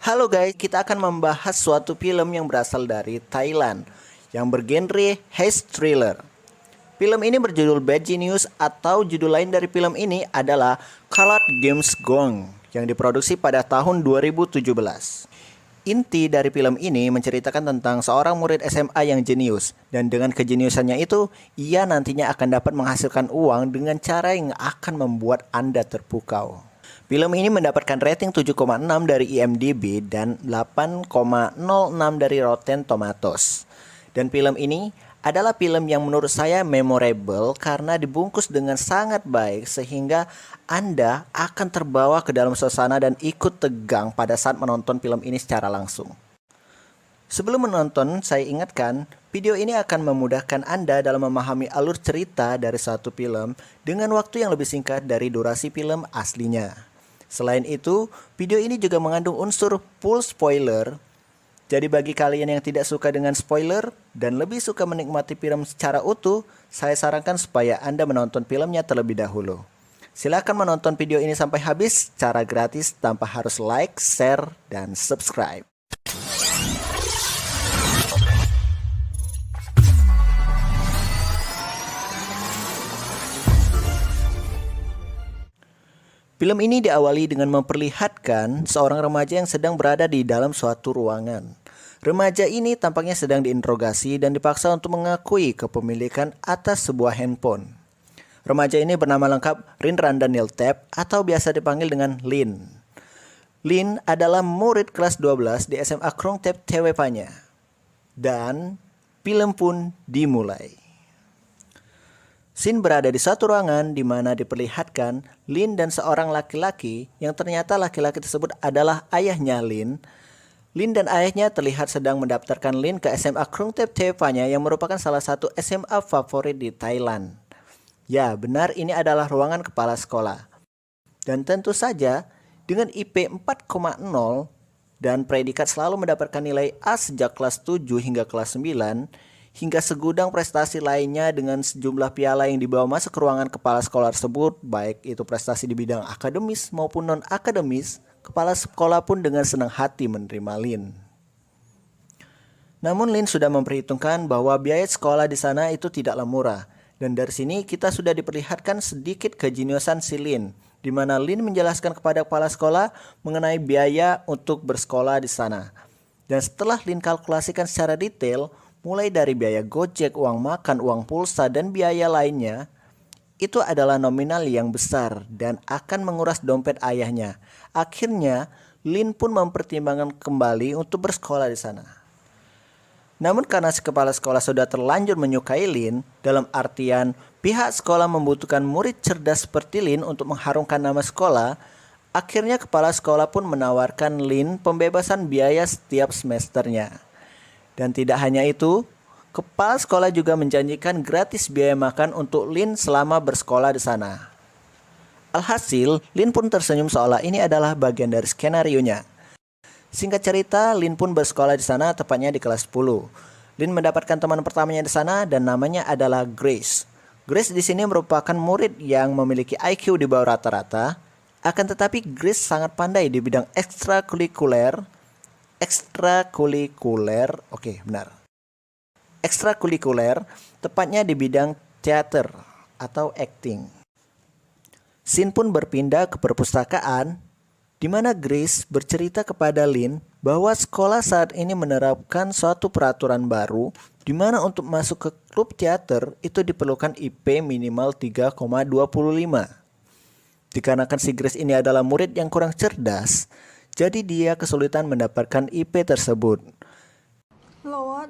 Halo guys, kita akan membahas suatu film yang berasal dari Thailand yang bergenre heist thriller. Film ini berjudul Bad Genius atau judul lain dari film ini adalah Colored Games Gone yang diproduksi pada tahun 2017. Inti dari film ini menceritakan tentang seorang murid SMA yang jenius, dan dengan kejeniusannya itu, ia nantinya akan dapat menghasilkan uang dengan cara yang akan membuat Anda terpukau. Film ini mendapatkan rating 7,6 dari IMDb dan 8,06 dari Rotten Tomatoes. Dan film ini adalah film yang menurut saya memorable karena dibungkus dengan sangat baik sehingga Anda akan terbawa ke dalam suasana dan ikut tegang pada saat menonton film ini secara langsung. Sebelum menonton, saya ingatkan, video ini akan memudahkan Anda dalam memahami alur cerita dari satu film dengan waktu yang lebih singkat dari durasi film aslinya. Selain itu, video ini juga mengandung unsur full spoiler. Jadi bagi kalian yang tidak suka dengan spoiler dan lebih suka menikmati film secara utuh, saya sarankan supaya Anda menonton filmnya terlebih dahulu. Silakan menonton video ini sampai habis secara gratis tanpa harus like, share, dan subscribe. Film ini diawali dengan memperlihatkan seorang remaja yang sedang berada di dalam suatu ruangan. Remaja ini tampaknya sedang diinterogasi dan dipaksa untuk mengakui kepemilikan atas sebuah handphone. Remaja ini bernama lengkap Rin Daniel Tap atau biasa dipanggil dengan Lin. Lin adalah murid kelas 12 di SMA Krung Thep Thewepanya. Dan film pun dimulai. Scene berada di satu ruangan di mana diperlihatkan Lin dan seorang laki-laki yang ternyata laki-laki tersebut adalah ayahnya Lin. Lin dan ayahnya terlihat sedang mendaftarkan Lin ke SMA Krung Thep Thewepanya yang merupakan salah satu SMA favorit di Thailand. Ya, benar, ini adalah ruangan kepala sekolah. Dan tentu saja dengan IP 4,0 dan predikat selalu mendapatkan nilai A sejak kelas 7 hingga kelas 9, hingga segudang prestasi lainnya dengan sejumlah piala yang dibawa masuk ke ruangan kepala sekolah tersebut, baik itu prestasi di bidang akademis maupun non-akademis, kepala sekolah pun dengan senang hati menerima Lin. Namun Lin sudah memperhitungkan bahwa biaya sekolah di sana itu tidaklah murah, dan dari sini kita sudah diperlihatkan sedikit kejeniusan si Lin, di mana Lin menjelaskan kepada kepala sekolah mengenai biaya untuk bersekolah di sana. Dan setelah Lin kalkulasikan secara detail, mulai dari biaya gojek, uang makan, uang pulsa, dan biaya lainnya, itu adalah nominal yang besar dan akan menguras dompet ayahnya. Akhirnya, Lin pun mempertimbangkan kembali untuk bersekolah di sana. Namun karena si kepala sekolah sudah terlanjur menyukai Lin, dalam artian pihak sekolah membutuhkan murid cerdas seperti Lin untuk mengharumkan nama sekolah, akhirnya kepala sekolah pun menawarkan Lin pembebasan biaya setiap semesternya. Dan tidak hanya itu, kepala sekolah juga menjanjikan gratis biaya makan untuk Lin selama bersekolah di sana. Alhasil, Lin pun tersenyum seolah ini adalah bagian dari skenarionya. Singkat cerita, Lin pun bersekolah di sana tepatnya di kelas 10. Lin mendapatkan teman pertamanya di sana dan namanya adalah Grace. Grace di sini merupakan murid yang memiliki IQ di bawah rata-rata. Akan tetapi Grace sangat pandai di bidang ekstrakurikuler, tepatnya di bidang teater atau acting. Scene pun berpindah ke perpustakaan, di mana Grace bercerita kepada Lin bahwa sekolah saat ini menerapkan suatu peraturan baru, di mana untuk masuk ke klub teater itu diperlukan IP minimal 3,25. Dikarenakan si Grace ini adalah murid yang kurang cerdas, jadi dia kesulitan mendapatkan IP tersebut. เราว่า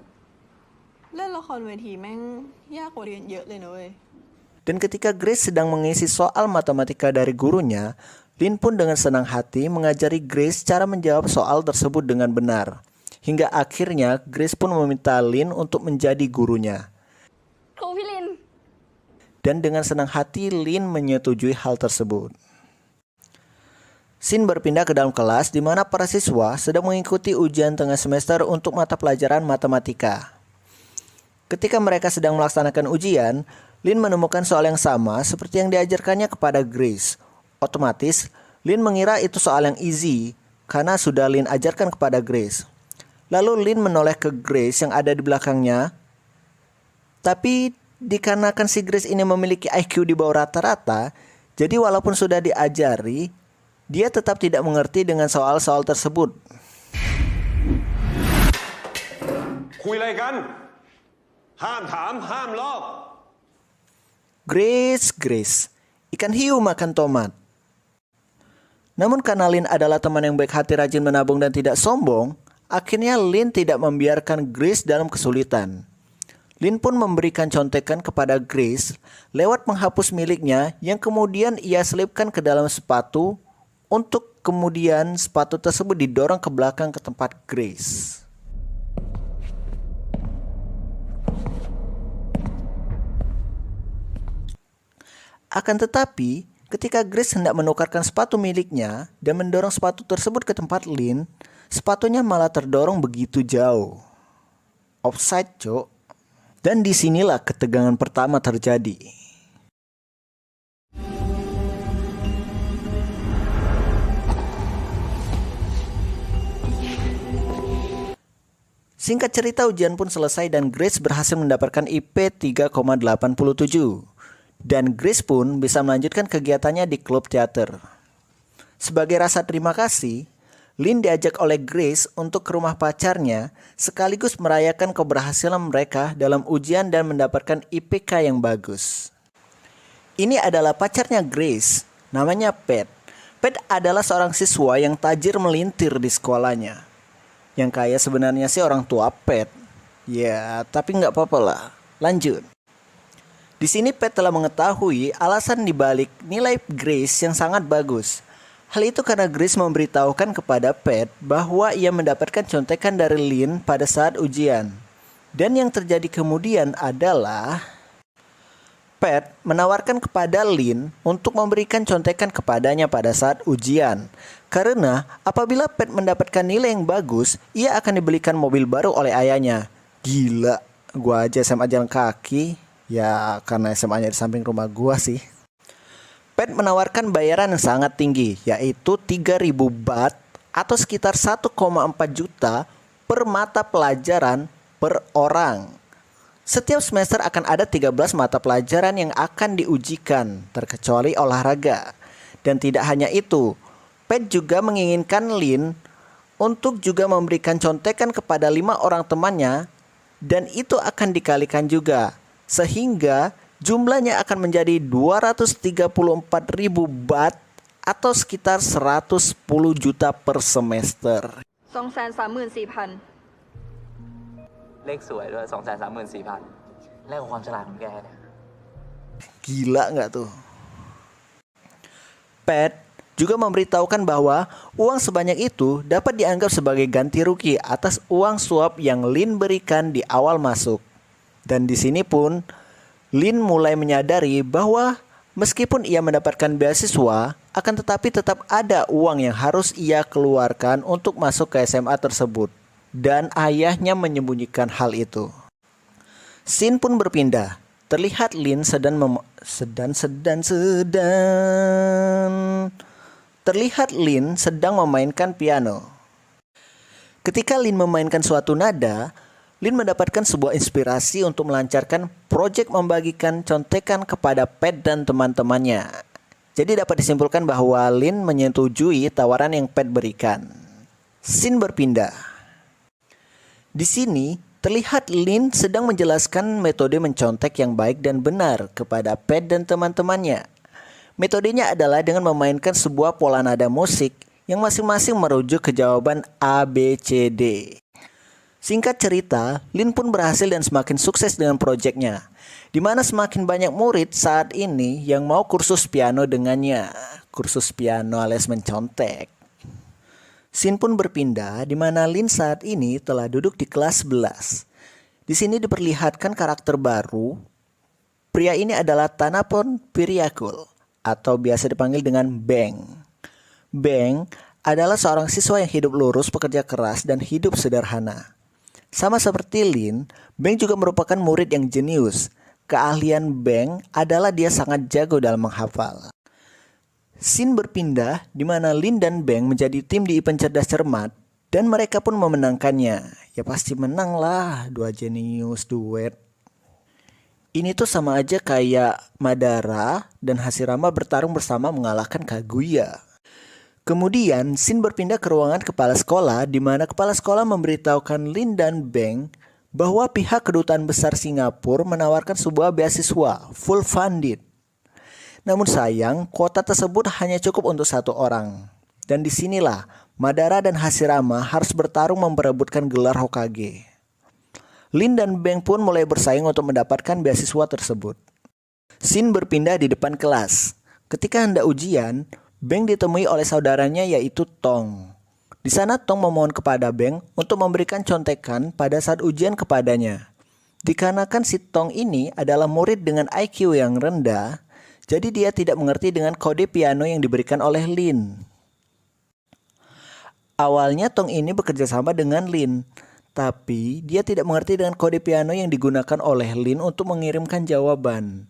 เล่นละครเวทีแม่งยากกว่าเรียนเยอะเลยนะเว้ย Dan ketika Grace sedang mengisi soal matematika dari gurunya, Lin pun dengan senang hati mengajari Grace cara menjawab soal tersebut dengan benar. Hingga akhirnya Grace pun meminta Lin untuk menjadi gurunya. ครูพี่ลิน Dan dengan senang hati Lin menyetujui hal tersebut. Scene berpindah ke dalam kelas di mana para siswa sedang mengikuti ujian tengah semester untuk mata pelajaran matematika. Ketika mereka sedang melaksanakan ujian, Lin menemukan soal yang sama seperti yang diajarkannya kepada Grace. Otomatis, Lin mengira itu soal yang easy, karena sudah Lin ajarkan kepada Grace. Lalu Lin menoleh ke Grace yang ada di belakangnya. Tapi dikarenakan si Grace ini memiliki IQ di bawah rata-rata, jadi walaupun sudah diajari, dia tetap tidak mengerti dengan soal-soal tersebut. คุยอะไรกันห้ามถามห้ามลอก Grace, ikan hiu makan tomat. Namun karena Lin adalah teman yang baik hati, rajin menabung dan tidak sombong, akhirnya Lin tidak membiarkan Grace dalam kesulitan. Lin pun memberikan contekan kepada Grace lewat menghapus miliknya yang kemudian ia selipkan ke dalam sepatu untuk kemudian sepatu tersebut didorong ke belakang ke tempat Grace. Akan tetapi, ketika Grace hendak menukarkan sepatu miliknya dan mendorong sepatu tersebut ke tempat Lin, sepatunya malah terdorong begitu jauh. Offside, cok. Dan disinilah ketegangan pertama terjadi. Singkat cerita, ujian pun selesai dan Grace berhasil mendapatkan IP 3,87. Dan Grace pun bisa melanjutkan kegiatannya di klub teater. Sebagai rasa terima kasih, Lin diajak oleh Grace untuk ke rumah pacarnya sekaligus merayakan keberhasilan mereka dalam ujian dan mendapatkan IPK yang bagus. Ini adalah pacarnya Grace, namanya Pat. Pat adalah seorang siswa yang tajir melintir di sekolahnya. Yang kaya sebenarnya sih orang tua Pat. Ya, tapi nggak apa-apa lah. Lanjut. Di sini Pat telah mengetahui alasan dibalik nilai Grace yang sangat bagus. Hal itu karena Grace memberitahukan kepada Pat bahwa ia mendapatkan contekan dari Lin pada saat ujian. Dan yang terjadi kemudian adalah Pat menawarkan kepada Lin untuk memberikan contekan kepadanya pada saat ujian. Karena apabila Pat mendapatkan nilai yang bagus, ia akan dibelikan mobil baru oleh ayahnya. Gila, gua aja SMA jalan kaki. Ya karena SMA-nya di samping rumah gua sih. Pat menawarkan bayaran yang sangat tinggi, yaitu 3.000 baht atau sekitar 1,4 juta per mata pelajaran per orang. Setiap semester akan ada 13 mata pelajaran yang akan diujikan, terkecuali olahraga. Dan tidak hanya itu, Pat juga menginginkan Lin untuk juga memberikan contekan kepada 5 orang temannya, dan itu akan dikalikan juga, sehingga jumlahnya akan menjadi 234.000 baht atau sekitar 110 juta per semester. 234,000 เลขสวยด้วย234,000เลขของความฉลาดของแกเนี่ย Gila nggak tuh? Pat juga memberitahukan bahwa uang sebanyak itu dapat dianggap sebagai ganti rugi atas uang suap yang Lin berikan di awal masuk. Dan di sini pun Lin mulai menyadari bahwa meskipun ia mendapatkan beasiswa, akan tetapi tetap ada uang yang harus ia keluarkan untuk masuk ke SMA tersebut. Dan ayahnya menyembunyikan hal itu. Scene pun berpindah. Terlihat Lin Terlihat Lin sedang memainkan piano. Ketika Lin memainkan suatu nada, Lin mendapatkan sebuah inspirasi untuk melancarkan proyek membagikan contekan kepada Pat dan teman-temannya. Jadi dapat disimpulkan bahwa Lin menyetujui tawaran yang Pat berikan. Scene berpindah. Di sini terlihat Lin sedang menjelaskan metode mencontek yang baik dan benar kepada Pat dan teman-temannya. Metodenya adalah dengan memainkan sebuah pola nada musik yang masing-masing merujuk ke jawaban A, B, C, D. Singkat cerita, Lin pun berhasil dan semakin sukses dengan proyeknya, di mana semakin banyak murid saat ini yang mau kursus piano dengannya. Kursus piano alias mencontek. Scene pun berpindah di mana Lin saat ini telah duduk di kelas 11. Di sini diperlihatkan karakter baru. Pria ini adalah Thanapon Priakul atau biasa dipanggil dengan Beng. Beng adalah seorang siswa yang hidup lurus, pekerja keras, dan hidup sederhana. Sama seperti Lin, Beng juga merupakan murid yang jenius. Keahlian Beng adalah dia sangat jago dalam menghafal. Scene berpindah di mana Lin dan Beng menjadi tim di event cerdas cermat dan mereka pun memenangkannya. Ya pasti menang lah, dua jenius duet. Ini tuh sama aja kayak Madara dan Hashirama bertarung bersama mengalahkan Kaguya. Kemudian scene berpindah ke ruangan kepala sekolah di mana kepala sekolah memberitahukan Lin dan Beng bahwa pihak kedutaan besar Singapura menawarkan sebuah beasiswa full funded. Namun sayang, kuota tersebut hanya cukup untuk satu orang. Dan disinilah Madara dan Hashirama harus bertarung memperebutkan gelar Hokage. Lin dan Beng pun mulai bersaing untuk mendapatkan beasiswa tersebut. Scene berpindah di depan kelas. Ketika hendak ujian, Beng ditemui oleh saudaranya yaitu Tong. Di sana Tong memohon kepada Beng untuk memberikan contekan pada saat ujian kepadanya. Dikarenakan si Tong ini adalah murid dengan IQ yang rendah, jadi dia tidak mengerti dengan kode piano yang diberikan oleh Lin. Awalnya Tong ini bekerja sama dengan Lin, tapi dia tidak mengerti dengan kode piano yang digunakan oleh Lin untuk mengirimkan jawaban.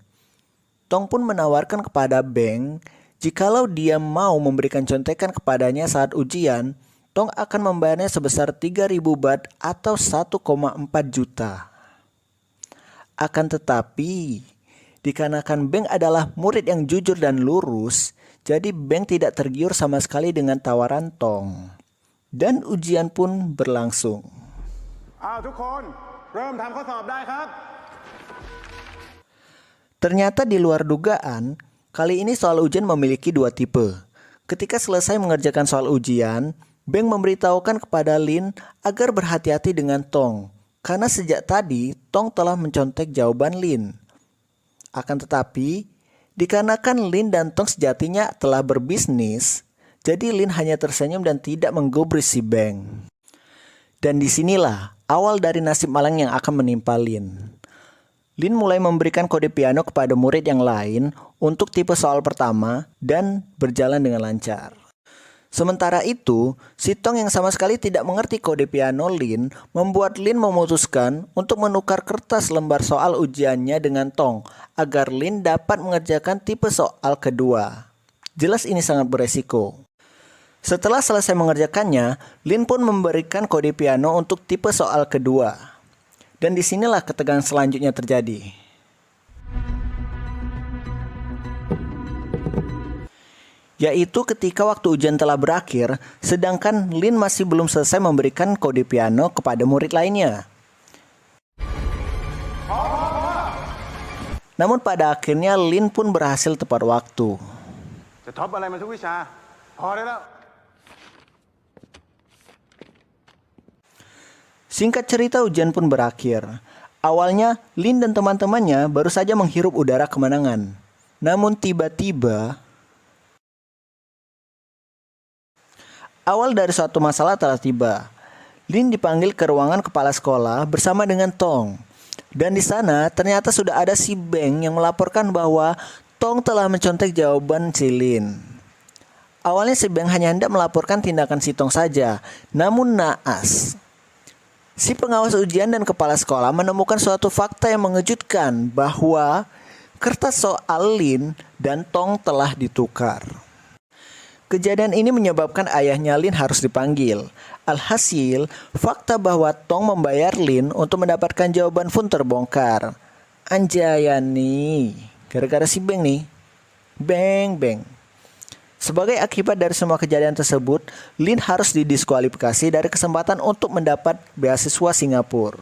Tong pun menawarkan kepada Beng, jikalau dia mau memberikan contekan kepadanya saat ujian, Tong akan membayarnya sebesar 3.000 baht atau 1,4 juta. Akan tetapi, dikarenakan Beng adalah murid yang jujur dan lurus, jadi Beng tidak tergiur sama sekali dengan tawaran Tong. Dan ujian pun berlangsung. ทุกคนเริ่มทำข้อสอบได้ครับ Ternyata di luar dugaan, kali ini soal ujian memiliki dua tipe. Ketika selesai mengerjakan soal ujian, Beng memberitahukan kepada Lin agar berhati-hati dengan Tong, karena sejak tadi Tong telah mencontek jawaban Lin. Akan tetapi, dikarenakan Lin dan Tong sejatinya telah berbisnis, jadi Lin hanya tersenyum dan tidak menggubris si Beng. Dan disinilah awal dari nasib malang yang akan menimpa Lin. Lin mulai memberikan kode piano kepada murid yang lain untuk tipe soal pertama dan berjalan dengan lancar. Sementara itu, si Tong yang sama sekali tidak mengerti kode piano Lin membuat Lin memutuskan untuk menukar kertas lembar soal ujiannya dengan Tong agar Lin dapat mengerjakan tipe soal kedua. Jelas ini sangat beresiko. Setelah selesai mengerjakannya, Lin pun memberikan kode piano untuk tipe soal kedua. Dan disinilah ketegangan selanjutnya terjadi. Yaitu ketika waktu ujian telah berakhir, sedangkan Lin masih belum selesai memberikan kode piano kepada murid lainnya. Namun pada akhirnya Lin pun berhasil tepat waktu. จะท็อปอะไรมาทุกวิชาพอได้แล้ว Singkat cerita ujian pun berakhir. Awalnya Lin dan teman-temannya baru saja menghirup udara kemenangan. Namun tiba-tiba awal dari suatu masalah telah tiba. Lin dipanggil ke ruangan kepala sekolah bersama dengan Tong. Dan di sana ternyata sudah ada si Beng yang melaporkan bahwa Tong telah mencontek jawaban si Lin. Awalnya si Beng hanya hendak melaporkan tindakan si Tong saja, namun naas. Si pengawas ujian dan kepala sekolah menemukan suatu fakta yang mengejutkan bahwa kertas soal Lin dan Tong telah ditukar. Kejadian ini menyebabkan ayahnya Lin harus dipanggil. Alhasil, fakta bahwa Tong membayar Lin untuk mendapatkan jawaban pun terbongkar. Anjayani, gara-gara si Beng nih. Beng. Sebagai akibat dari semua kejadian tersebut, Lin harus didiskualifikasi dari kesempatan untuk mendapat beasiswa Singapura.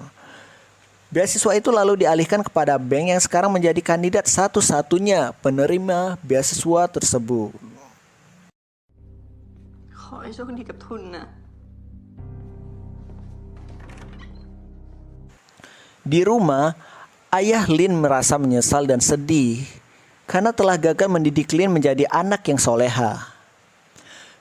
Beasiswa itu lalu dialihkan kepada Beng yang sekarang menjadi kandidat satu-satunya penerima beasiswa tersebut. ขอให้โชคดีกับทุนนะ Di rumah, ayah Lin merasa menyesal dan sedih karena telah gagal mendidik Lin menjadi anak yang soleha.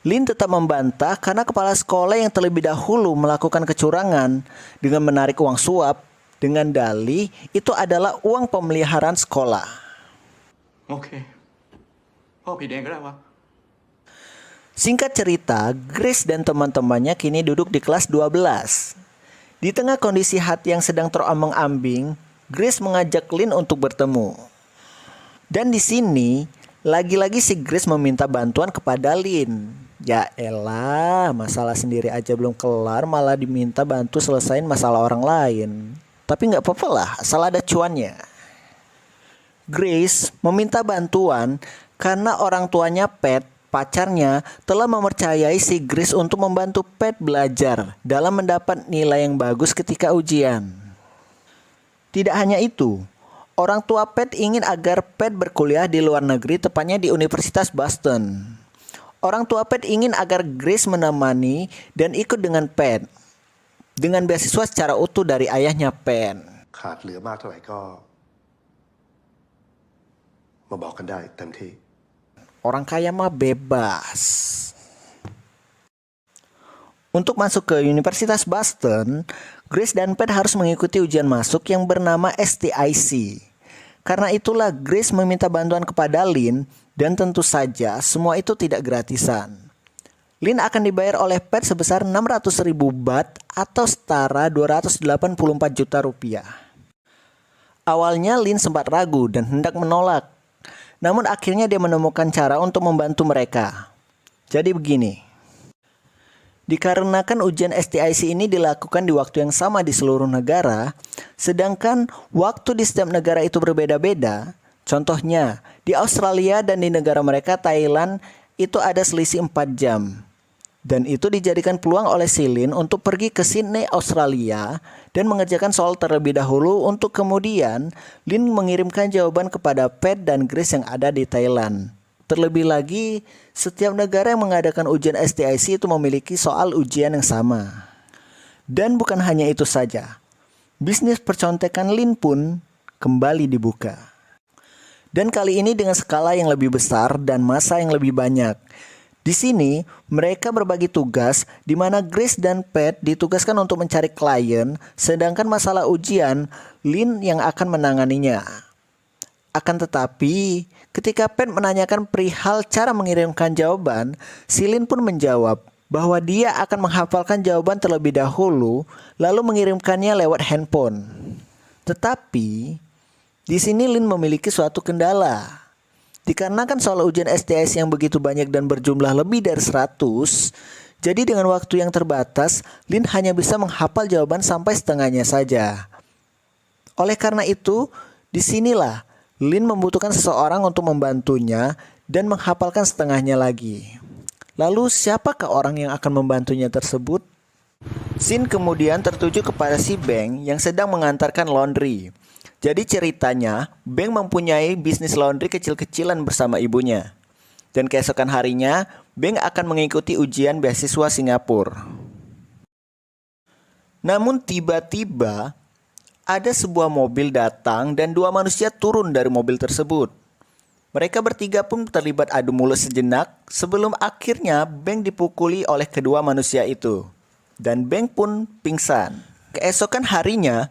Lin tetap membantah karena kepala sekolah yang terlebih dahulu melakukan kecurangan dengan menarik uang suap dengan dalih itu adalah uang pemeliharaan sekolah. โอเคพ่อผิดเองก็ได้วะ Singkat cerita, Grace dan teman-temannya kini duduk di kelas 12. Di tengah kondisi hati yang sedang terombang-ambing, Grace mengajak Lin untuk bertemu. Dan di sini, Lagi-lagi si Grace meminta bantuan kepada Lin. Ya elah, masalah sendiri aja belum kelar malah diminta bantu selesain masalah orang lain. Tapi nggak apa-apa lah, asal ada cuannya. Grace meminta bantuan karena orang tuanya Pat, pacarnya, telah mempercayai si Grace untuk membantu Pat belajar dalam mendapat nilai yang bagus ketika ujian. Tidak hanya itu, orang tua Pat ingin agar Pat berkuliah di luar negeri, tepatnya di Universitas Boston. Orang tua Pat ingin agar Grace menemani dan ikut dengan Pat dengan beasiswa secara utuh dari ayahnya Pat. ขาดเหลือมากเท่าไหร่ก็มาบอกกันได้เต็มที่ Orang kaya mah bebas. Untuk masuk ke Universitas Boston, Grace dan Pat harus mengikuti ujian masuk yang bernama STIC. Karena itulah Grace meminta bantuan kepada Lin, dan tentu saja semua itu tidak gratisan. Lin akan dibayar oleh Pat sebesar 600.000 baht atau setara 284 juta rupiah. Awalnya Lin sempat ragu dan hendak menolak. Namun akhirnya dia menemukan cara untuk membantu mereka. Jadi begini. Dikarenakan ujian STIC ini dilakukan di waktu yang sama di seluruh negara, sedangkan waktu di setiap negara itu berbeda-beda. Contohnya, di Australia dan di negara mereka Thailand itu ada selisih 4 jam. Dan itu dijadikan peluang oleh si Lin untuk pergi ke Sydney, Australia dan mengerjakan soal terlebih dahulu untuk kemudian Lin mengirimkan jawaban kepada Pat dan Grace yang ada di Thailand. Terlebih lagi, setiap negara yang mengadakan ujian STIC itu memiliki soal ujian yang sama. Dan bukan hanya itu saja, bisnis percontekan Lin pun kembali dibuka. Dan kali ini dengan skala yang lebih besar dan masa yang lebih banyak. Di sini mereka berbagi tugas di mana Grace dan Pat ditugaskan untuk mencari klien, sedangkan masalah ujian Lin yang akan menanganinya. Akan tetapi, ketika Pat menanyakan perihal cara mengirimkan jawaban, si Lin pun menjawab bahwa dia akan menghafalkan jawaban terlebih dahulu lalu mengirimkannya lewat handphone. Tetapi di sini Lin memiliki suatu kendala. Dikarenakan soal ujian STIC yang begitu banyak dan berjumlah lebih dari 100, jadi dengan waktu yang terbatas, Lin hanya bisa menghafal jawaban sampai setengahnya saja. Oleh karena itu, disinilah Lin membutuhkan seseorang untuk membantunya dan menghafalkan setengahnya lagi. Lalu siapakah orang yang akan membantunya tersebut? Scene kemudian tertuju kepada si Beng yang sedang mengantarkan laundry. Jadi ceritanya, Beng mempunyai bisnis laundry kecil-kecilan bersama ibunya. Dan keesokan harinya, Beng akan mengikuti ujian beasiswa Singapura. Namun tiba-tiba, ada sebuah mobil datang dan 2 manusia turun dari mobil tersebut. Mereka bertiga pun terlibat adu mulut sejenak sebelum akhirnya Beng dipukuli oleh kedua manusia itu. Dan Beng pun pingsan. Keesokan harinya,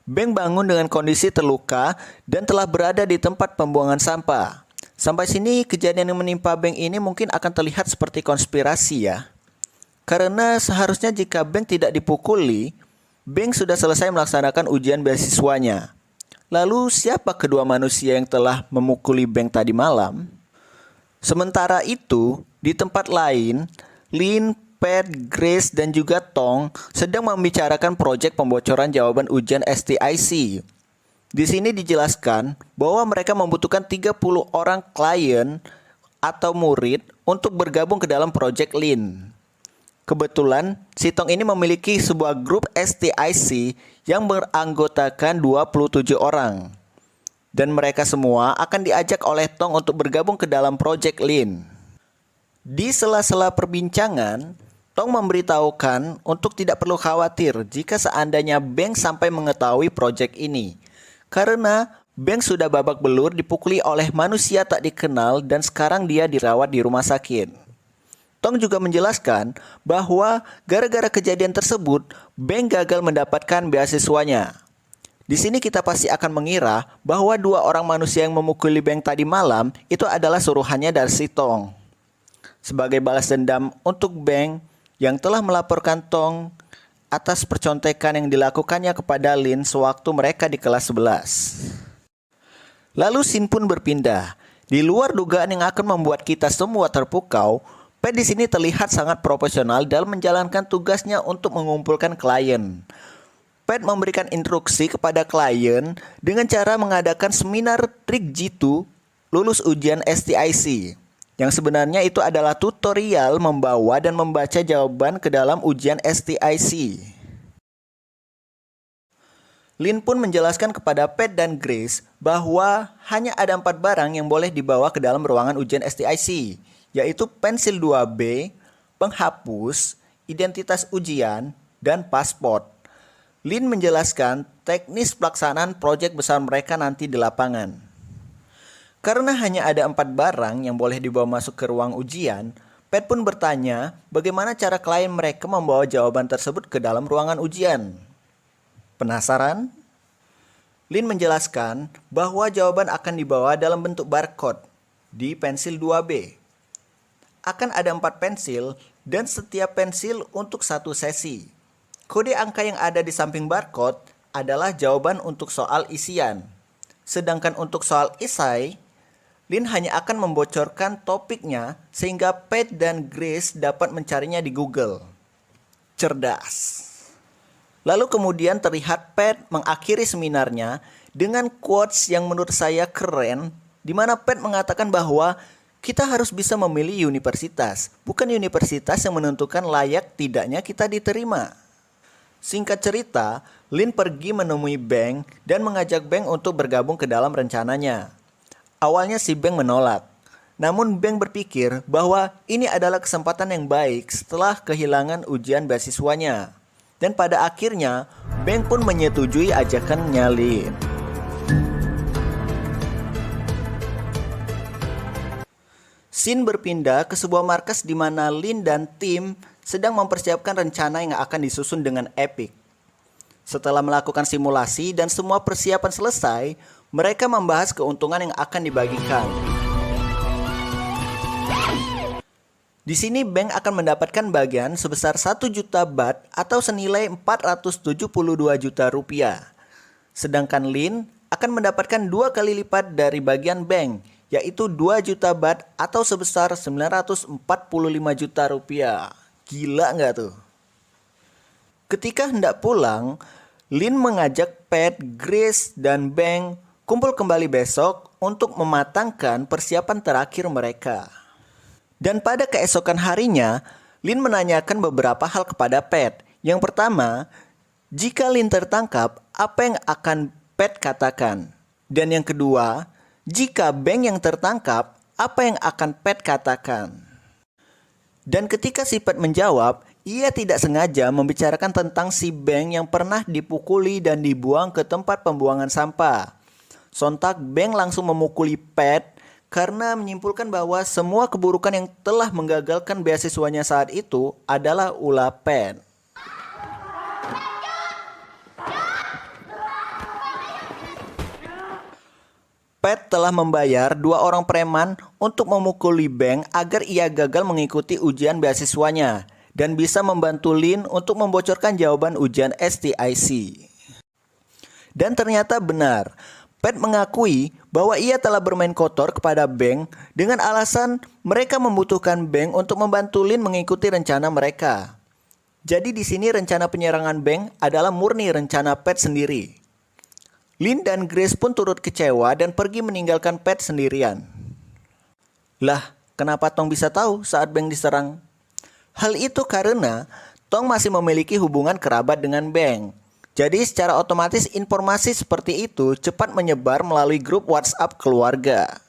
Beng bangun dengan kondisi terluka dan telah berada di tempat pembuangan sampah. Sampai sini kejadian yang menimpa Beng ini mungkin akan terlihat seperti konspirasi ya. Karena seharusnya jika Beng tidak dipukuli, Beng sudah selesai melaksanakan ujian beasiswanya. Lalu siapa kedua manusia yang telah memukuli Beng tadi malam? Sementara itu, di tempat lain, Lin, Pat, Grace, dan juga Tong sedang membicarakan proyek pembocoran jawaban ujian STIC. Di sini dijelaskan bahwa mereka membutuhkan 30 orang klien atau murid untuk bergabung ke dalam proyek Lin. Kebetulan, si Tong ini memiliki sebuah grup STIC yang beranggotakan 27 orang. Dan mereka semua akan diajak oleh Tong untuk bergabung ke dalam proyek Lin. Di sela-sela perbincangan, Tong memberitahukan untuk tidak perlu khawatir jika seandainya Beng sampai mengetahui proyek ini. Karena Beng sudah babak belur dipukuli oleh manusia tak dikenal dan sekarang dia dirawat di rumah sakit. Tong juga menjelaskan bahwa gara-gara kejadian tersebut, Beng gagal mendapatkan beasiswanya. Di sini kita pasti akan mengira bahwa 2 orang manusia yang memukuli Beng tadi malam itu adalah suruhannya dari si Tong. Sebagai balas dendam untuk Beng yang telah melaporkan Tong atas percontekan yang dilakukannya kepada Lin sewaktu mereka di kelas 11. Lalu scene pun berpindah. Di luar dugaan yang akan membuat kita semua terpukau, Pat di sini terlihat sangat profesional dalam menjalankan tugasnya untuk mengumpulkan klien. Pat memberikan instruksi kepada klien dengan cara mengadakan seminar trik jitu lulus ujian STIC, yang sebenarnya itu adalah tutorial membawa dan membaca jawaban ke dalam ujian STIC. Lin pun menjelaskan kepada Pat dan Grace bahwa hanya ada 4 barang yang boleh dibawa ke dalam ruangan ujian STIC, yaitu pensil 2B, penghapus, identitas ujian, dan paspor. Lin menjelaskan teknis pelaksanaan proyek besar mereka nanti di lapangan. Karena hanya ada 4 barang yang boleh dibawa masuk ke ruang ujian, Pat pun bertanya bagaimana cara klien mereka membawa jawaban tersebut ke dalam ruangan ujian. Penasaran? Lin menjelaskan bahwa jawaban akan dibawa dalam bentuk barcode di pensil 2B. Akan ada 4 pensil dan setiap pensil untuk satu sesi. Kode angka yang ada di samping barcode adalah jawaban untuk soal isian. Sedangkan untuk soal esai, Lin hanya akan membocorkan topiknya sehingga Pat dan Grace dapat mencarinya di Google. Cerdas. Lalu kemudian terlihat Pat mengakhiri seminarnya dengan quotes yang menurut saya keren, di mana Pat mengatakan bahwa kita harus bisa memilih universitas, bukan universitas yang menentukan layak tidaknya kita diterima. Singkat cerita, Lin pergi menemui Beng dan mengajak Beng untuk bergabung ke dalam rencananya. Awalnya si Beng menolak, namun Beng berpikir bahwa ini adalah kesempatan yang baik setelah kehilangan ujian beasiswanya. Dan pada akhirnya, Beng pun menyetujui ajakannya Lin. Scene berpindah ke sebuah markas di mana Lin dan tim sedang mempersiapkan rencana yang akan disusun dengan epik. Setelah melakukan simulasi dan semua persiapan selesai, mereka membahas keuntungan yang akan dibagikan. Di sini Beng akan mendapatkan bagian sebesar 1 juta baht atau senilai 472 juta rupiah. Sedangkan Lin akan mendapatkan 2 kali lipat dari bagian Beng, yaitu 2 juta baht atau sebesar 945 juta rupiah. Gila nggak tuh? Ketika hendak pulang, Lin mengajak Pat, Grace, dan Beng kumpul kembali besok untuk mematangkan persiapan terakhir mereka. Dan pada keesokan harinya, Lin menanyakan beberapa hal kepada Pat. Yang pertama, jika Lin tertangkap, apa yang akan Pat katakan? Dan yang kedua, jika Beng yang tertangkap, apa yang akan Pat katakan? Dan ketika si Pat menjawab, ia tidak sengaja membicarakan tentang si Beng yang pernah dipukuli dan dibuang ke tempat pembuangan sampah. Sontak Beng langsung memukuli Pat karena menyimpulkan bahwa semua keburukan yang telah menggagalkan beasiswanya saat itu adalah ulah Pat. Pat telah membayar 2 orang preman untuk memukuli Beng agar ia gagal mengikuti ujian beasiswanya dan bisa membantu Lin untuk membocorkan jawaban ujian STIC. Dan ternyata benar, Pat mengakui bahwa ia telah bermain kotor kepada Beng dengan alasan mereka membutuhkan Beng untuk membantu Lin mengikuti rencana mereka. Jadi di sini rencana penyerangan Beng adalah murni rencana Pat sendiri. Lin dan Grace pun turut kecewa dan pergi meninggalkan Pat sendirian. Lah, kenapa Tong bisa tahu saat Beng diserang? Hal itu karena Tong masih memiliki hubungan kerabat dengan Beng. Jadi secara otomatis informasi seperti itu cepat menyebar melalui grup WhatsApp keluarga.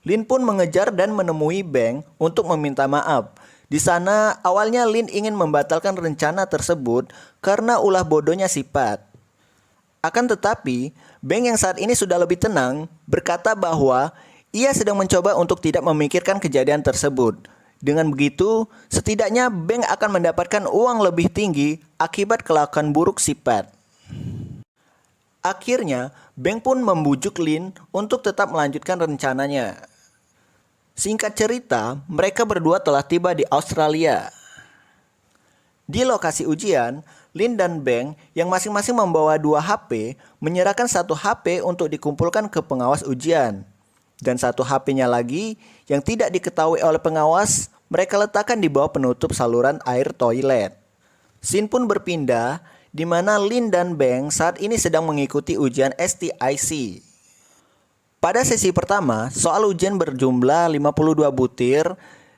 Lin pun mengejar dan menemui Beng untuk meminta maaf. Di sana awalnya Lin ingin membatalkan rencana tersebut karena ulah bodohnya si Pat. Akan tetapi, Beng yang saat ini sudah lebih tenang berkata bahwa ia sedang mencoba untuk tidak memikirkan kejadian tersebut. Dengan begitu, setidaknya Beng akan mendapatkan uang lebih tinggi akibat kelakuan buruk si Pat. Akhirnya, Beng pun membujuk Lin untuk tetap melanjutkan rencananya. Singkat cerita, mereka berdua telah tiba di Australia. Di lokasi ujian, Lin dan Beng yang masing-masing membawa 2 HP menyerahkan 1 HP untuk dikumpulkan ke pengawas ujian. Dan satu HP-nya lagi yang tidak diketahui oleh pengawas, mereka letakkan di bawah penutup saluran air toilet. Scene pun berpindah di mana Lin dan Beng saat ini sedang mengikuti ujian STIC. Pada sesi pertama, soal ujian berjumlah 52 butir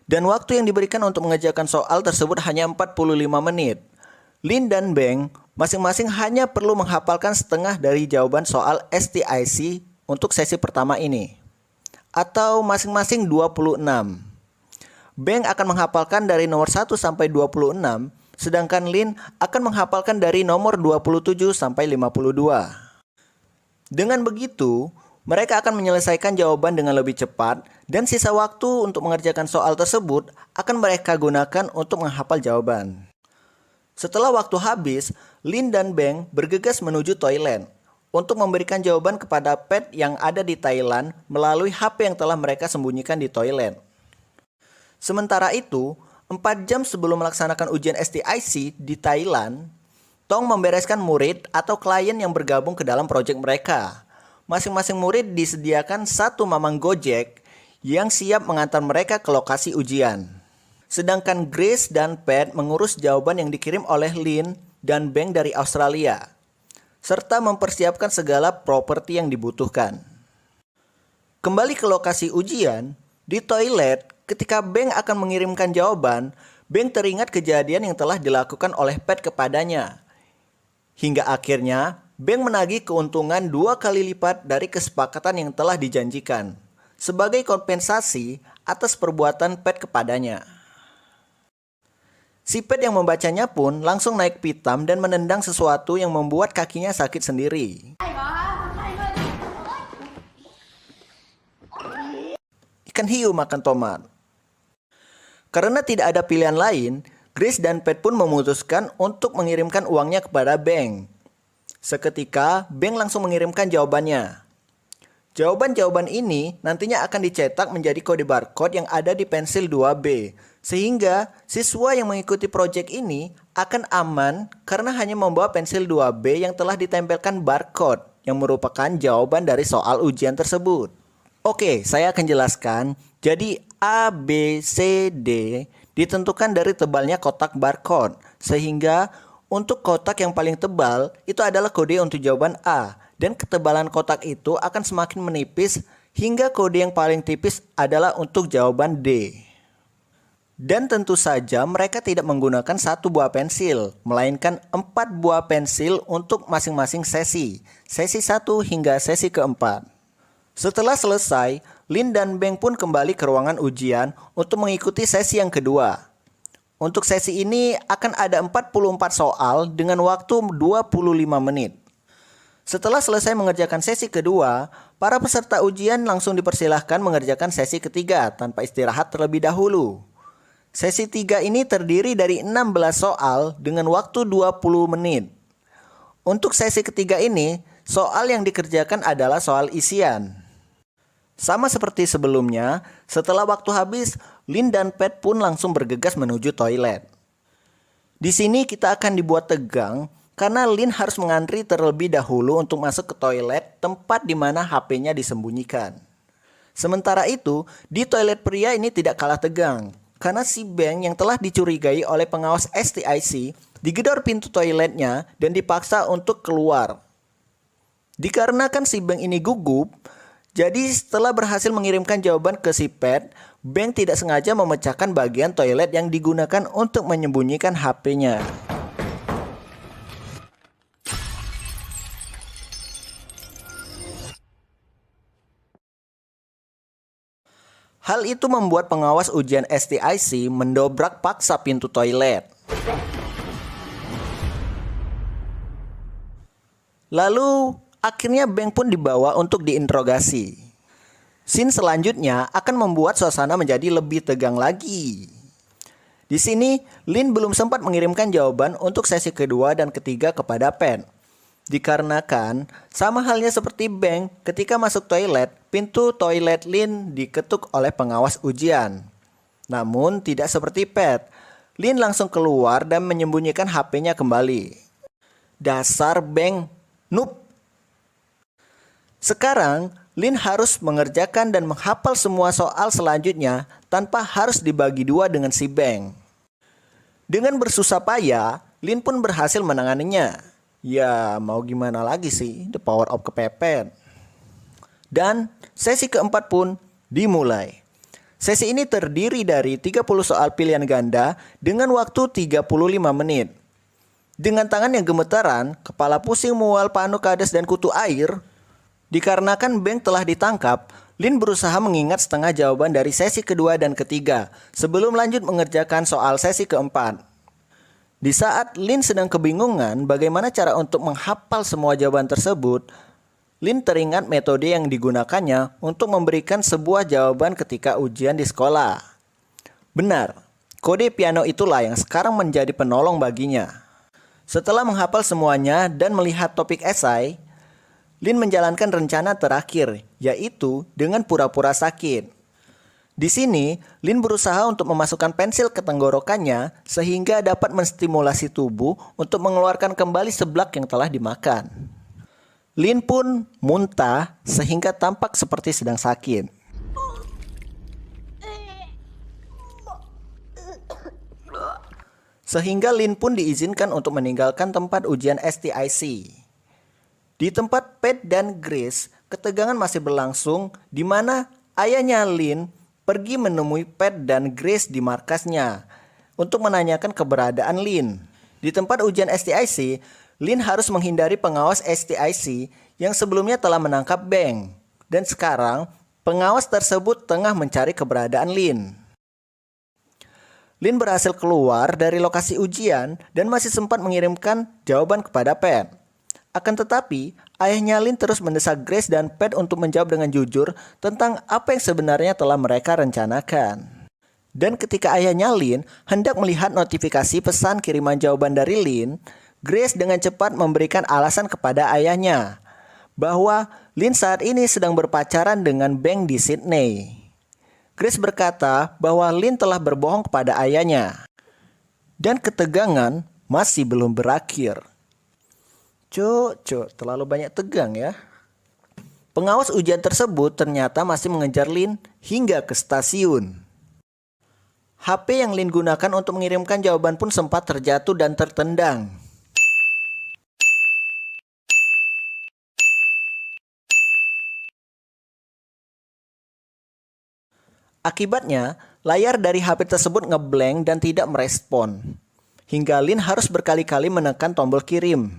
dan waktu yang diberikan untuk mengerjakan soal tersebut hanya 45 menit. Lin dan Beng masing-masing hanya perlu menghafalkan setengah dari jawaban soal STIC untuk sesi pertama ini, atau masing-masing 26. Beng akan menghafalkan dari nomor 1 sampai 26, sedangkan Lin akan menghafalkan dari nomor 27 sampai 52. Dengan begitu, mereka akan menyelesaikan jawaban dengan lebih cepat dan sisa waktu untuk mengerjakan soal tersebut akan mereka gunakan untuk menghafal jawaban. Setelah waktu habis, Lin dan Beng bergegas menuju toilet untuk memberikan jawaban kepada pet yang ada di Thailand melalui HP yang telah mereka sembunyikan di toilet. Sementara itu, 4 jam sebelum melaksanakan ujian STIC di Thailand, Tong membereskan murid atau klien yang bergabung ke dalam proyek mereka. Masing-masing murid disediakan satu mamang Gojek yang siap mengantar mereka ke lokasi ujian. Sedangkan Grace dan Pat mengurus jawaban yang dikirim oleh Lin dan Beng dari Australia, serta mempersiapkan segala properti yang dibutuhkan. Kembali ke lokasi ujian, di toilet, ketika Beng akan mengirimkan jawaban, Beng teringat kejadian yang telah dilakukan oleh Pat kepadanya. Hingga akhirnya, Beng menagih keuntungan 2 kali lipat dari kesepakatan yang telah dijanjikan, sebagai kompensasi atas perbuatan Pat kepadanya. Si Pat yang membacanya pun langsung naik pitam dan menendang sesuatu yang membuat kakinya sakit sendiri. Ikan hiu makan tomat. Karena tidak ada pilihan lain, Grace dan Pat pun memutuskan untuk mengirimkan uangnya kepada Beng. Seketika, Beng langsung mengirimkan jawabannya. Jawaban-jawaban ini nantinya akan dicetak menjadi kode barcode yang ada di pensil 2B. Sehingga siswa yang mengikuti proyek ini akan aman karena hanya membawa pensil 2B yang telah ditempelkan barcode yang merupakan jawaban dari soal ujian tersebut. Oke, saya akan jelaskan. Jadi A, B, C, D ditentukan dari tebalnya kotak barcode. Sehingga untuk kotak yang paling tebal itu adalah kode untuk jawaban A. Dan ketebalan kotak itu akan semakin menipis hingga kode yang paling tipis adalah untuk jawaban D. Dan tentu saja mereka tidak menggunakan 1 buah pensil, melainkan 4 buah pensil untuk masing-masing sesi. Sesi 1 hingga sesi keempat. Setelah selesai, Lin dan Beng pun kembali ke ruangan ujian untuk mengikuti sesi yang kedua. Untuk sesi ini akan ada 44 soal dengan waktu 25 menit. Setelah selesai mengerjakan sesi kedua, para peserta ujian langsung dipersilahkan mengerjakan sesi ketiga tanpa istirahat terlebih dahulu. Sesi 3 ini terdiri dari 16 soal dengan waktu 20 menit. Untuk sesi ketiga ini, soal yang dikerjakan adalah soal isian. Sama seperti sebelumnya, setelah waktu habis, Lin dan Pat pun langsung bergegas menuju toilet. Di sini kita akan dibuat tegang karena Lin harus mengantri terlebih dahulu untuk masuk ke toilet tempat di mana HP-nya disembunyikan. Sementara itu, di toilet pria ini tidak kalah tegang karena si Beng yang telah dicurigai oleh pengawas STIC digedor pintu toiletnya dan dipaksa untuk keluar. Dikarenakan si Beng ini gugup, jadi setelah berhasil mengirimkan jawaban ke si Pat, Beng tidak sengaja memecahkan bagian toilet yang digunakan untuk menyembunyikan HP-nya. Hal itu membuat pengawas ujian STIC mendobrak paksa pintu toilet. Lalu, akhirnya Beng pun dibawa untuk diinterogasi. Scene selanjutnya akan membuat suasana menjadi lebih tegang lagi. Di sini, Lin belum sempat mengirimkan jawaban untuk sesi kedua dan ketiga kepada Pat. Dikarenakan, sama halnya seperti Beng, ketika masuk toilet, pintu toilet Lin diketuk oleh pengawas ujian. Namun tidak seperti Pat, Lin langsung keluar dan menyembunyikan HP-nya kembali. Dasar Beng, noob. Sekarang, Lin harus mengerjakan dan menghafal semua soal selanjutnya tanpa harus dibagi dua dengan si Beng. Dengan bersusah payah, Lin pun berhasil menanganinya. Ya, mau gimana lagi sih, the power of kepepet. Dan sesi keempat pun dimulai. Sesi ini terdiri dari 30 soal pilihan ganda dengan waktu 35 menit. Dengan tangan yang gemetaran, kepala pusing, mual, panu, kades, dan kutu air, dikarenakan Beng telah ditangkap, Lin berusaha mengingat setengah jawaban dari sesi kedua dan ketiga sebelum lanjut mengerjakan soal sesi keempat. Di saat Lin sedang kebingungan bagaimana cara untuk menghafal semua jawaban tersebut, Lin teringat metode yang digunakannya untuk memberikan sebuah jawaban ketika ujian di sekolah. Benar, kode piano itulah yang sekarang menjadi penolong baginya. Setelah menghafal semuanya dan melihat topik esai, Lin menjalankan rencana terakhir, yaitu dengan pura-pura sakit. Di sini, Lin berusaha untuk memasukkan pensil ke tenggorokannya sehingga dapat menstimulasi tubuh untuk mengeluarkan kembali seblak yang telah dimakan. Lin pun muntah sehingga tampak seperti sedang sakit. Sehingga Lin pun diizinkan untuk meninggalkan tempat ujian STIC. Di tempat Pat dan Grace, ketegangan masih berlangsung di mana ayahnya Lin pergi menemui Pat dan Grace di markasnya untuk menanyakan keberadaan Lin. Di tempat ujian STIC, Lin harus menghindari pengawas STIC yang sebelumnya telah menangkap Beng. Dan sekarang, pengawas tersebut tengah mencari keberadaan Lin. Lin berhasil keluar dari lokasi ujian dan masih sempat mengirimkan jawaban kepada Pat. Akan tetapi, ayahnya Lin terus mendesak Grace dan Pat untuk menjawab dengan jujur tentang apa yang sebenarnya telah mereka rencanakan. Dan ketika ayahnya Lin hendak melihat notifikasi pesan kiriman jawaban dari Lin, Grace dengan cepat memberikan alasan kepada ayahnya bahwa Lin saat ini sedang berpacaran dengan Beng di Sydney. Grace berkata bahwa Lin telah berbohong kepada ayahnya. Dan ketegangan masih belum berakhir. Cuk, terlalu banyak tegang ya. Pengawas ujian tersebut ternyata masih mengejar Lin hingga ke stasiun. HP yang Lin gunakan untuk mengirimkan jawaban pun sempat terjatuh dan tertendang. Akibatnya, layar dari HP tersebut ngeblank dan tidak merespon. Hingga Lin harus berkali-kali menekan tombol kirim.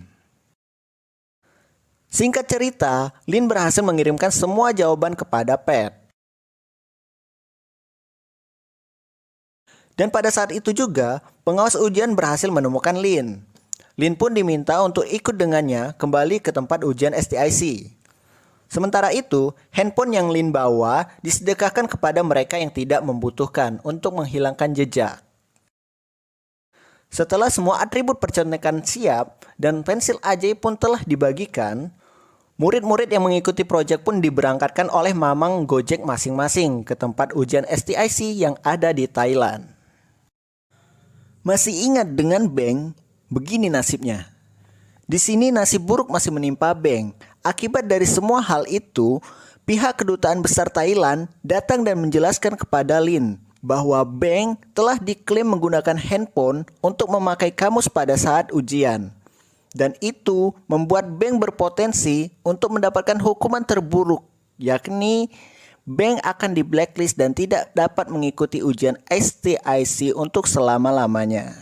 Singkat cerita, Lin berhasil mengirimkan semua jawaban kepada Pat. Dan pada saat itu juga, pengawas ujian berhasil menemukan Lin. Lin pun diminta untuk ikut dengannya kembali ke tempat ujian STIC. Sementara itu, handphone yang Lin bawa disedekahkan kepada mereka yang tidak membutuhkan untuk menghilangkan jejak. Setelah semua atribut percontekan siap dan pensil ajaib pun telah dibagikan, murid-murid yang mengikuti proyek pun diberangkatkan oleh mamang Gojek masing-masing ke tempat ujian STIC yang ada di Thailand. Masih ingat dengan Beng? Begini nasibnya. Di sini nasib buruk masih menimpa Beng. Akibat dari semua hal itu, pihak kedutaan besar Thailand datang dan menjelaskan kepada Lin bahwa Beng telah diklaim menggunakan handphone untuk memakai kamus pada saat ujian. Dan itu membuat Beng berpotensi untuk mendapatkan hukuman terburuk, yakni Beng akan di blacklist dan tidak dapat mengikuti ujian STIC untuk selama-lamanya.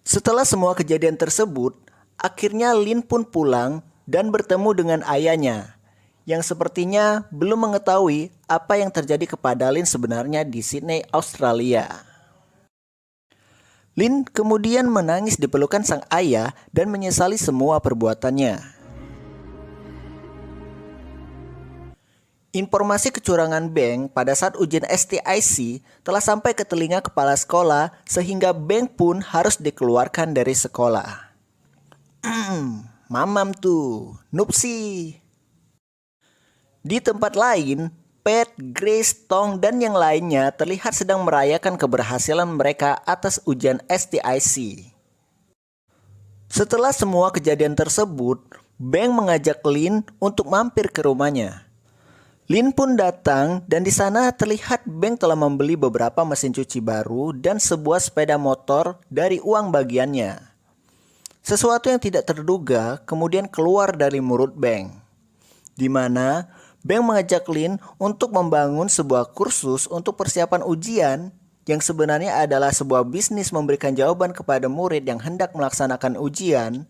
Setelah semua kejadian tersebut, akhirnya Lin pun pulang dan bertemu dengan ayahnya, yang sepertinya belum mengetahui apa yang terjadi kepada Lin sebenarnya di Sydney, Australia. Lin kemudian menangis di pelukan sang ayah dan menyesali semua perbuatannya. Informasi kecurangan Beng pada saat ujian STIC telah sampai ke telinga kepala sekolah sehingga Beng pun harus dikeluarkan dari sekolah. Mamam tuh, nupsi. Di tempat lain, Pat, Grace, Tong, dan yang lainnya terlihat sedang merayakan keberhasilan mereka atas ujian STIC. Setelah semua kejadian tersebut, Beng mengajak Lin untuk mampir ke rumahnya. Lin pun datang dan di sana terlihat Beng telah membeli beberapa mesin cuci baru dan sebuah sepeda motor dari uang bagiannya. Sesuatu yang tidak terduga kemudian keluar dari mulut Beng, di mana Beng mengajak Lin untuk membangun sebuah kursus untuk persiapan ujian yang sebenarnya adalah sebuah bisnis memberikan jawaban kepada murid yang hendak melaksanakan ujian.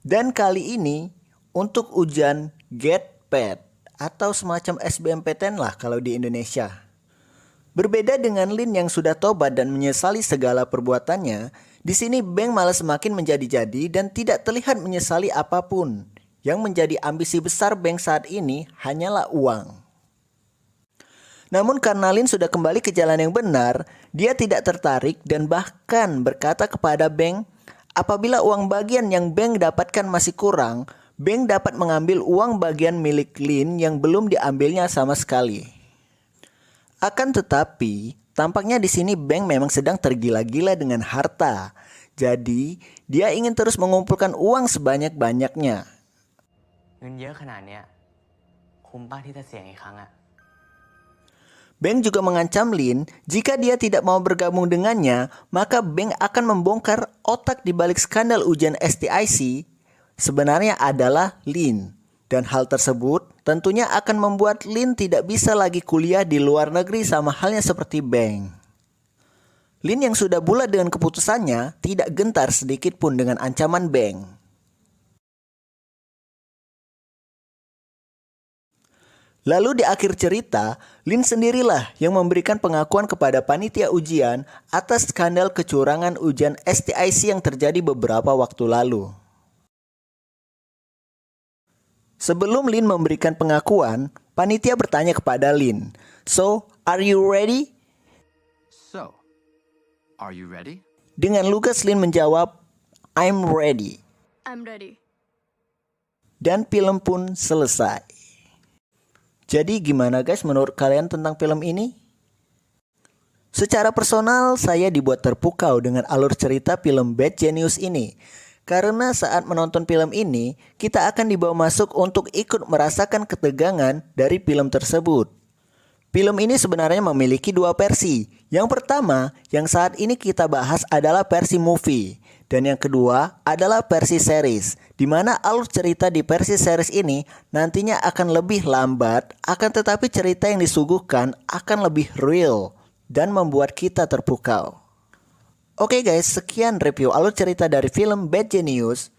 Dan kali ini untuk ujian GET-PAT atau semacam SBMPTN lah kalau di Indonesia. Berbeda dengan Lin yang sudah tobat dan menyesali segala perbuatannya, di sini Beng malah semakin menjadi-jadi dan tidak terlihat menyesali apapun. Yang menjadi ambisi besar Beng saat ini hanyalah uang. Namun karena Lin sudah kembali ke jalan yang benar, dia tidak tertarik dan bahkan berkata kepada Beng, apabila uang bagian yang Beng dapatkan masih kurang, Beng dapat mengambil uang bagian milik Lin yang belum diambilnya sama sekali. Akan tetapi, tampaknya di sini Beng memang sedang tergila-gila dengan harta. Jadi, dia ingin terus mengumpulkan uang sebanyak-banyaknya. เงินเยอะขนาดเนี้ยคุ้มป้าที่จะเสี่ยงอีกครั้งอะ Beng juga mengancam Lin jika dia tidak mau bergabung dengannya, maka Beng akan membongkar otak di balik skandal ujian STIC sebenarnya adalah Lin. Dan hal tersebut tentunya akan membuat Lin tidak bisa lagi kuliah di luar negeri sama halnya seperti Beng. Lin yang sudah bulat dengan keputusannya tidak gentar sedikit pun dengan ancaman Beng. Lalu di akhir cerita, Lin sendirilah yang memberikan pengakuan kepada panitia ujian atas skandal kecurangan ujian STIC yang terjadi beberapa waktu lalu. Sebelum Lin memberikan pengakuan, panitia bertanya kepada Lin, "So, are you ready?" So, are you ready? Dengan lugas Lin menjawab, "I'm ready." I'm ready. Dan film pun selesai. Jadi gimana guys menurut kalian tentang film ini? Secara personal saya dibuat terpukau dengan alur cerita film Bad Genius ini. Karena saat menonton film ini, kita akan dibawa masuk untuk ikut merasakan ketegangan dari film tersebut. Film ini sebenarnya memiliki dua versi. Yang pertama, yang saat ini kita bahas adalah versi movie. Dan yang kedua adalah versi series, di mana alur cerita di versi series ini nantinya akan lebih lambat, akan tetapi cerita yang disuguhkan akan lebih real dan membuat kita terpukau. Oke guys, sekian review alur cerita dari film Bad Genius.